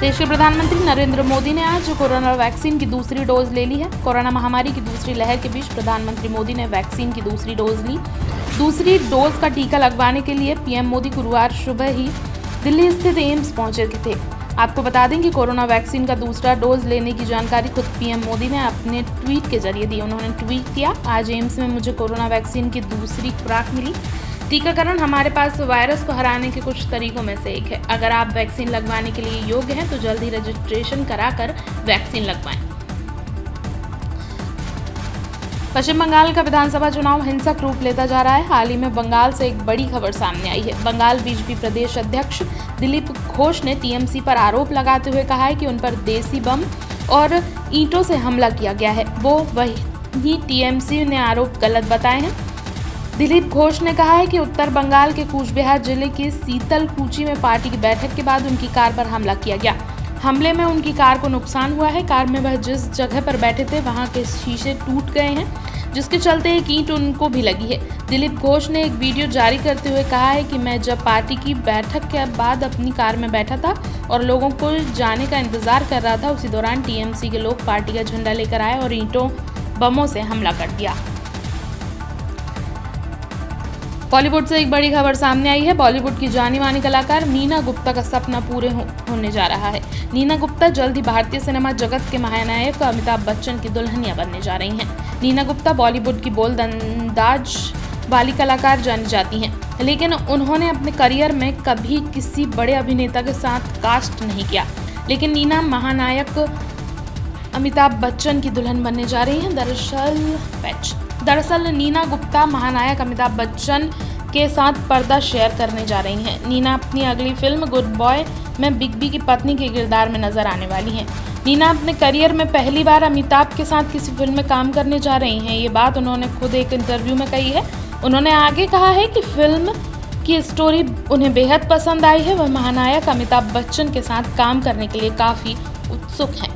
देश के प्रधानमंत्री नरेंद्र मोदी ने आज कोरोना वैक्सीन की दूसरी डोज ले ली है। कोरोना महामारी की दूसरी लहर के बीच प्रधानमंत्री मोदी ने वैक्सीन की दूसरी डोज ली। दूसरी डोज का टीका लगवाने के लिए पीएम मोदी गुरुवार सुबह ही दिल्ली स्थित एम्स पहुंचे थे। आपको बता दें कि कोरोना वैक्सीन का दूसरा डोज लेने की जानकारी खुद पीएम मोदी ने अपने ट्वीट के जरिए दी। उन्होंने ट्वीट किया, आज एम्स में मुझे कोरोना वैक्सीन की दूसरी खुराक मिली। टीकाकरण हमारे पास वायरस को हराने के कुछ तरीकों में से एक है। अगर आप वैक्सीन लगवाने के लिए योग्य हैं तो जल्द ही रजिस्ट्रेशन कराकर वैक्सीन लगवाएं। पश्चिम बंगाल का विधानसभा चुनाव हिंसक रूप लेता जा रहा है। हाल ही में बंगाल से एक बड़ी खबर सामने आई है। बंगाल बीजेपी प्रदेश अध्यक्ष दिलीप घोष ने टीएमसी पर आरोप लगाते हुए कहा है कि उन पर देसी बम और ईंटों से हमला किया गया है। वो वही टीएमसी ने आरोप गलत बताए हैं। दिलीप घोष ने कहा है कि उत्तर बंगाल के कूच बिहार जिले के सीतलकुची में पार्टी की बैठक के बाद उनकी कार पर हमला किया गया। हमले में उनकी कार को नुकसान हुआ है। कार में वह जिस जगह पर बैठे थे वहां के शीशे टूट गए हैं, जिसके चलते एक ईंट उनको भी लगी है। दिलीप घोष ने एक वीडियो जारी करते हुए कहा है कि मैं जब पार्टी की बैठक के बाद अपनी कार में बैठा था और लोगों को जाने का इंतजार कर रहा था, उसी दौरान टीएमसी के लोग पार्टी का झंडा लेकर आए और ईंटों बमों से हमला कर दिया। बॉलीवुड से एक बड़ी खबर सामने आई है। बॉलीवुड की जानी मानी कलाकार नीना गुप्ता का सपना पूरे होने जा रहा है। नीना गुप्ता जल्द ही भारतीय सिनेमा जगत के महानायक अमिताभ बच्चन की दुल्हनिया बनने जा रही हैं। नीना गुप्ता बॉलीवुड की बोल्ड अंदाज वाली कलाकार जानी जाती हैं, लेकिन उन्होंने अपने करियर में कभी किसी बड़े अभिनेता के साथ कास्ट नहीं किया। लेकिन नीना महानायक अमिताभ बच्चन की दुल्हन बनने जा रही हैं। दरअसल नीना गुप्ता महानायक अमिताभ बच्चन के साथ पर्दा शेयर करने जा रही हैं। नीना अपनी अगली फिल्म गुड बॉय में बिग बी की पत्नी के किरदार में नजर आने वाली हैं। नीना अपने करियर में पहली बार अमिताभ के साथ किसी फिल्म में काम करने जा रही हैं। ये बात उन्होंने खुद एक इंटरव्यू में कही है। उन्होंने आगे कहा है कि फिल्म की स्टोरी उन्हें बेहद पसंद आई है। वह महानायक अमिताभ बच्चन के साथ काम करने के लिए काफी उत्सुक हैं।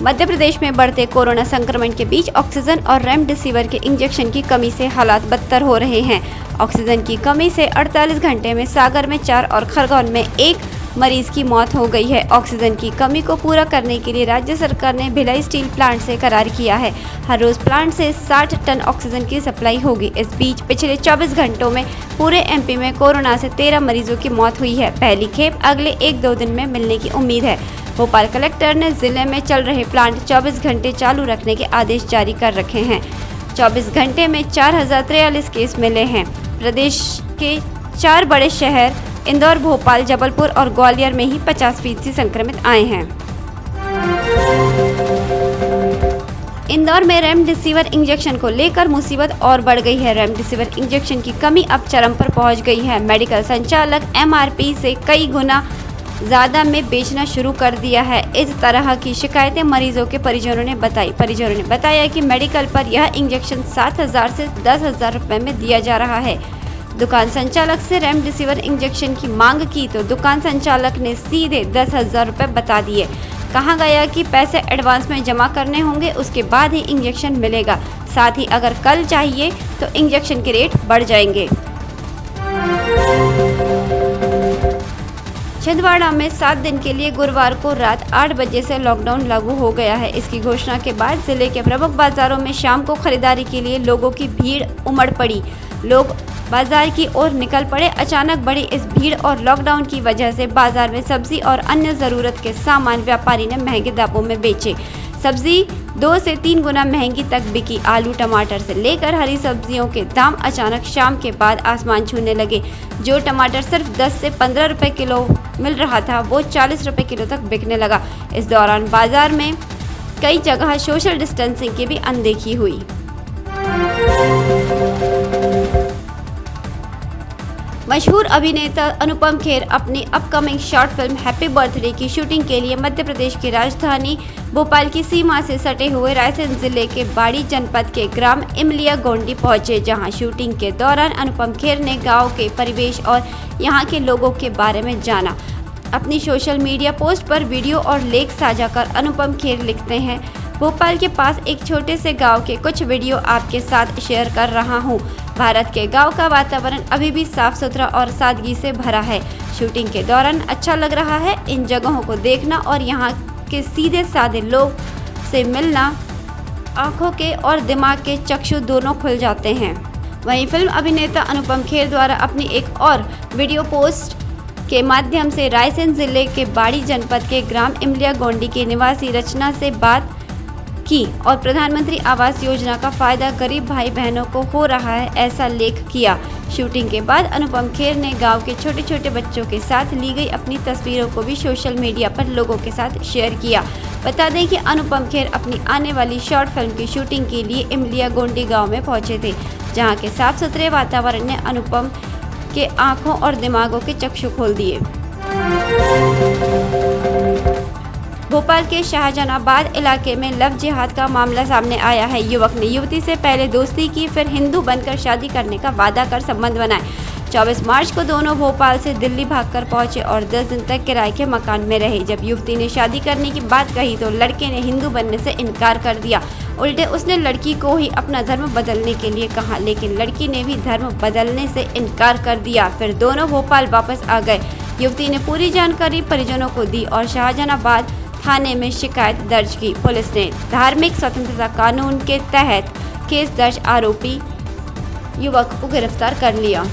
मध्य प्रदेश में बढ़ते कोरोना संक्रमण के बीच ऑक्सीजन और रेमडेसिविर के इंजेक्शन की कमी से हालात बदतर हो रहे हैं। ऑक्सीजन की कमी से 48 घंटे में सागर में 4 और खरगोन में 1 मरीज की मौत हो गई है। ऑक्सीजन की कमी को पूरा करने के लिए राज्य सरकार ने भिलाई स्टील प्लांट से करार किया है। हर रोज प्लांट से 60 टन ऑक्सीजन की सप्लाई होगी। इस बीच पिछले 24 घंटों में पूरे एमपी में कोरोना से 13 मरीजों की मौत हुई है। पहली खेप अगले 1-2 दिन में मिलने की उम्मीद है। भोपाल कलेक्टर ने जिले में चल रहे प्लांट 24 घंटे चालू रखने के आदेश जारी कर रखे हैं। 24 घंटे में 4043 केस मिले हैं। प्रदेश के 4 बड़े शहर इंदौर, भोपाल, जबलपुर और ग्वालियर में ही 50% संक्रमित आए हैं। इंदौर में रेमडेसिविर इंजेक्शन को लेकर मुसीबत और बढ़ गई है। रेमडेसिविर इंजेक्शन की कमी अब चरम पर पहुंच गई है। मेडिकल संचालक एमआरपी से कई गुना ज़्यादा में बेचना शुरू कर दिया है। इस तरह की शिकायतें मरीजों के परिजनों ने बताया कि मेडिकल पर यह इंजेक्शन 7,000 से 10,000 रुपये में दिया जा रहा है। दुकान संचालक से रेमडेसिविर इंजेक्शन की मांग की तो दुकान संचालक ने सीधे 10,000 रुपये बता दिए। कहा गया कि पैसे एडवांस में जमा करने होंगे, उसके बाद ही इंजेक्शन मिलेगा। साथ ही अगर कल चाहिए तो इंजेक्शन के रेट बढ़ जाएंगे। छिंदवाड़ा में 7 दिन के लिए गुरुवार को रात 8 बजे से लॉकडाउन लागू हो गया है। इसकी घोषणा के बाद जिले के प्रमुख बाजारों में शाम को खरीदारी के लिए लोगों की भीड़ उमड़ पड़ी। लोग बाजार की ओर निकल पड़े। अचानक बढ़ी इस भीड़ और लॉकडाउन की वजह से बाजार में सब्जी और अन्य ज़रूरत के सामान व्यापारी ने महंगे दामों में बेचे। सब्जी 2 से 3 गुना महंगी तक बिकी। आलू, टमाटर से लेकर हरी सब्जियों के दाम अचानक शाम के बाद आसमान छूने लगे। जो टमाटर सिर्फ 10 से 15 रुपए किलो मिल रहा था, वो 40 रुपए किलो तक बिकने लगा। इस दौरान बाजार में कई जगह सोशल डिस्टेंसिंग की भी अनदेखी हुई। मशहूर अभिनेता अनुपम खेर अपनी upcoming short film happy birthday की शूटिंग के लिए मध्य प्रदेश की राजधानी भोपाल की सीमा से सटे हुए रायसेन जिले के बाड़ी जनपद के ग्राम इमलिया गोंडी पहुंचे, जहां शूटिंग के दौरान अनुपम खेर ने गांव के परिवेश और यहां के लोगों के बारे में जाना। अपनी सोशल मीडिया पोस्ट पर वीडियो और लेख साझा कर अनुपम खेर लिखते हैं, भोपाल के पास एक छोटे से गांव के कुछ वीडियो आपके साथ शेयर कर रहा हूं। भारत के गांव का वातावरण अभी भी साफ सुथरा और सादगी से भरा है। शूटिंग के दौरान अच्छा लग रहा है। इन जगहों को देखना और यहाँ के सीधे साधे लोग से मिलना आंखों के और दिमाग के चक्षु दोनों खुल जाते हैं। वहीं फिल्म अभिनेता अनुपम खेर द्वारा अपनी एक और वीडियो पोस्ट के माध्यम से रायसेन जिले के बाड़ी जनपद के ग्राम इमलिया गोंडी के निवासी रचना से बात की और प्रधानमंत्री आवास योजना का फायदा गरीब भाई बहनों को हो रहा है, ऐसा लेख किया। शूटिंग के बाद अनुपम खेर ने गांव के छोटे छोटे बच्चों के साथ ली गई अपनी तस्वीरों को भी सोशल मीडिया पर लोगों के साथ शेयर किया। बता दें कि अनुपम खेर अपनी आने वाली शॉर्ट फिल्म की शूटिंग के लिए इमलिया गोंडी गाँव में पहुंचे थे, जहाँ के साफ सुथरे वातावरण ने अनुपम के आंखों और दिमागों के चक्षु खोल दिए। भोपाल के शाहजहानाबाद इलाके में लव जिहाद का मामला सामने आया है। युवक ने युवती से पहले दोस्ती की, फिर हिंदू बनकर शादी करने का वादा कर संबंध बनाए। 24 मार्च को दोनों भोपाल से दिल्ली भागकर पहुंचे और 10 दिन तक किराए के मकान में रहे। जब युवती ने शादी करने की बात कही तो लड़के ने हिंदू बनने से इनकार कर दिया। उल्टे उसने लड़की को ही अपना धर्म बदलने के लिए कहा, लेकिन लड़की ने भी धर्म बदलने से इनकार कर दिया। फिर दोनों भोपाल वापस आ गए। युवती ने पूरी जानकारी परिजनों को दी और शाहजहानाबाद थाने में शिकायत दर्ज की। पुलिस ने धार्मिक स्वतंत्रता कानून के तहत केस दर्ज आरोपी युवक को गिरफ्तार कर लिया।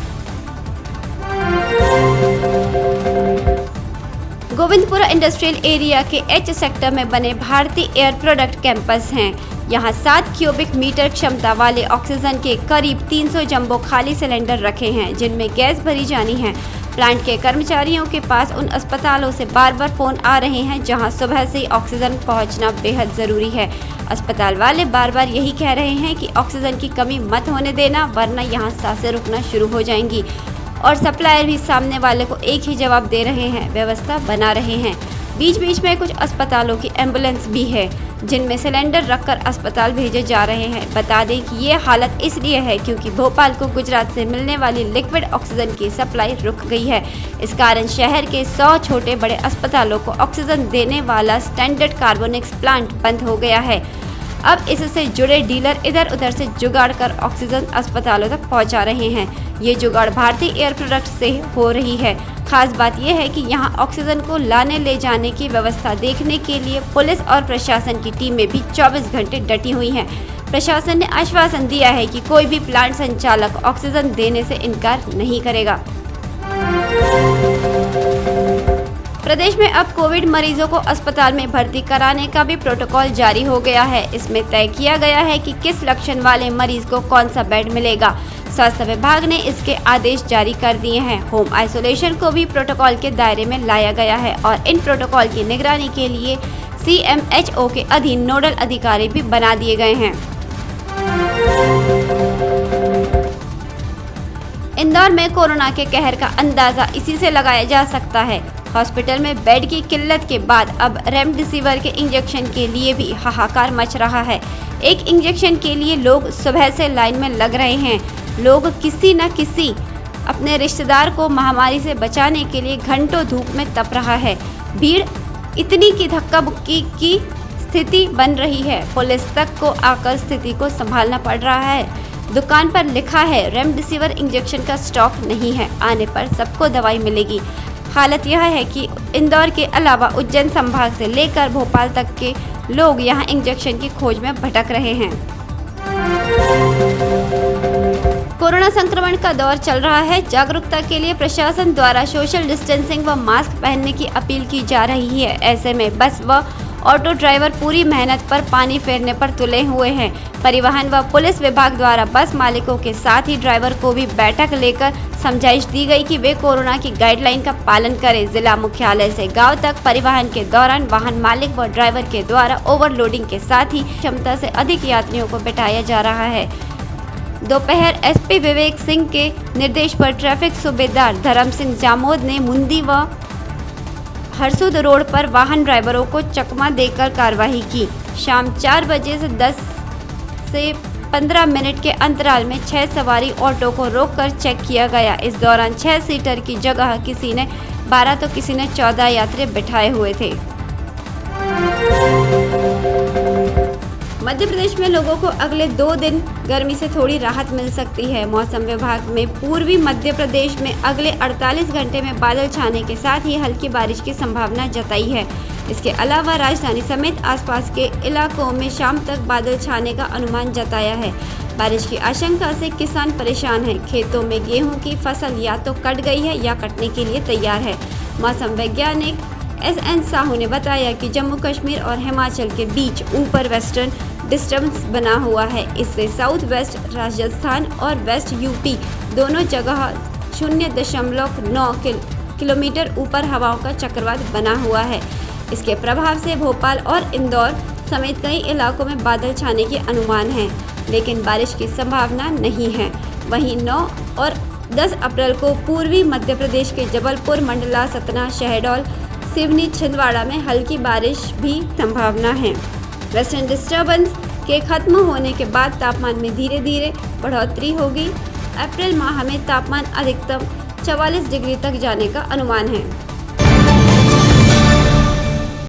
गोविंदपुरा इंडस्ट्रियल एरिया के एच सेक्टर में बने भारतीय एयर प्रोडक्ट कैंपस हैं। यहाँ 7 क्यूबिक मीटर क्षमता वाले ऑक्सीजन के करीब 300 जंबो खाली सिलेंडर रखे हैं, जिनमें गैस भरी जानी है। प्लांट के कर्मचारियों के पास उन अस्पतालों से बार बार फोन आ रहे हैं जहां सुबह से ऑक्सीजन पहुंचना बेहद जरूरी है। अस्पताल वाले बार बार यही कह रहे हैं कि ऑक्सीजन की कमी मत होने देना, वरना यहां सांसें रुकना शुरू हो जाएंगी। और सप्लायर भी सामने वाले को एक ही जवाब दे रहे हैं, व्यवस्था बना रहे हैं। बीच बीच में कुछ अस्पतालों की एम्बुलेंस भी है जिनमें सिलेंडर रखकर अस्पताल भेजे जा रहे हैं। बता दें कि ये हालत इसलिए है क्योंकि भोपाल को गुजरात से मिलने वाली लिक्विड ऑक्सीजन की सप्लाई रुक गई है। इस कारण शहर के 100 छोटे बड़े अस्पतालों को ऑक्सीजन देने वाला स्टैंडर्ड कार्बोनिक्स प्लांट बंद हो गया है। अब इससे जुड़े डीलर इधर उधर से जुगाड़ कर ऑक्सीजन अस्पतालों तक पहुंचा रहे हैं। ये जुगाड़ भारतीय एयर प्रोडक्ट से हो रही है। खास बात यह है कि यहाँ ऑक्सीजन को लाने ले जाने की व्यवस्था देखने के लिए पुलिस और प्रशासन की टीमें भी 24 घंटे डटी हुई हैं। प्रशासन ने आश्वासन दिया है कि कोई भी प्लांट संचालक ऑक्सीजन देने से इनकार नहीं करेगा। प्रदेश में अब कोविड मरीजों को अस्पताल में भर्ती कराने का भी प्रोटोकॉल जारी हो गया है। इसमें तय किया गया है कि किस लक्षण वाले मरीज को कौन सा बेड मिलेगा। स्वास्थ्य विभाग ने इसके आदेश जारी कर दिए हैं। होम आइसोलेशन को भी प्रोटोकॉल के दायरे में लाया गया है और इन प्रोटोकॉल की निगरानी के लिए CMHO के अधीन नोडल अधिकारी भी बना दिए गए हैं। इंदौर में कोरोना के कहर का अंदाजा इसी से लगाया जा सकता है। हॉस्पिटल में बेड की किल्लत के बाद अब रेमडेसिविर के इंजेक्शन के लिए भी हाहाकार मच रहा है। एक इंजेक्शन के लिए लोग सुबह से लाइन में लग रहे हैं। लोग किसी न किसी अपने रिश्तेदार को महामारी से बचाने के लिए घंटों धूप में तप रहा है। भीड़ इतनी की धक्का बुक्की की स्थिति बन रही है। पुलिस तक को आकर स्थिति को संभालना पड़ रहा है। दुकान पर लिखा है रेमडेसिविर इंजेक्शन का स्टॉक नहीं है, आने पर सबको दवाई मिलेगी। हालत यह है कि इंदौर के अलावा उज्जैन संभाग से लेकर भोपाल तक के लोग यहां इंजेक्शन की खोज में भटक रहे हैं। कोरोना संक्रमण का दौर चल रहा है। जागरूकता के लिए प्रशासन द्वारा सोशल डिस्टेंसिंग व मास्क पहनने की अपील की जा रही है। ऐसे में बस व ऑटो ड्राइवर पूरी मेहनत पर पानी फेरने पर तुले हुए हैं। परिवहन व पुलिस विभाग द्वारा बस मालिकों के साथ ही ड्राइवर को भी बैठक लेकर समझाइश दी गई कि वे कोरोना की गाइडलाइन का पालन करें। जिला मुख्यालय से गांव तक परिवहन के दौरान वाहन मालिक व ड्राइवर के द्वारा ओवरलोडिंग के साथ ही क्षमता से अधिक यात्रियों को बैठाया जा रहा है। दोपहर SP विवेक सिंह के निर्देश पर ट्रैफिक सूबेदार धर्म सिंह जामोद ने मुंदी व हरसुद रोड पर वाहन ड्राइवरों को चकमा देकर कार्रवाई की। शाम 4 बजे से 10 से 15 मिनट के अंतराल में 6 सवारी ऑटो को रोककर चेक किया गया। इस दौरान 6 सीटर की जगह किसी ने 12 तो किसी ने 14 यात्री बिठाए हुए थे। मध्य प्रदेश में लोगों को अगले 2 दिन गर्मी से थोड़ी राहत मिल सकती है। मौसम विभाग में पूर्वी मध्य प्रदेश में अगले 48 घंटे में बादल छाने के साथ ही हल्की बारिश की संभावना जताई है। इसके अलावा राजधानी समेत आसपास के इलाकों में शाम तक बादल छाने का अनुमान जताया है। बारिश की आशंका से किसान परेशान हैं। खेतों में गेहूं की फसल या तो कट गई है या कटने के लिए तैयार है। मौसम वैज्ञानिक SN साहू ने बताया कि जम्मू कश्मीर और हिमाचल के बीच ऊपर वेस्टर्न डिस्टर्बेंस बना हुआ है। इससे साउथ वेस्ट राजस्थान और वेस्ट यूपी दोनों जगह 0.9 किलोमीटर ऊपर हवाओं का चक्रवात बना हुआ है। इसके प्रभाव से भोपाल और इंदौर समेत कई इलाकों में बादल छाने के अनुमान हैं, लेकिन बारिश की संभावना नहीं है। वहीं 9 और 10 अप्रैल को पूर्वी मध्य प्रदेश के जबलपुर, मंडला, सतना, शहडोल, सिवनी, छिंदवाड़ा में हल्की बारिश भी संभावना है। वेस्टर्न डिस्टर्बेंस के खत्म होने के बाद तापमान में धीरे धीरे बढ़ोतरी होगी। अप्रैल माह में तापमान अधिकतम 44 डिग्री तक जाने का अनुमान है।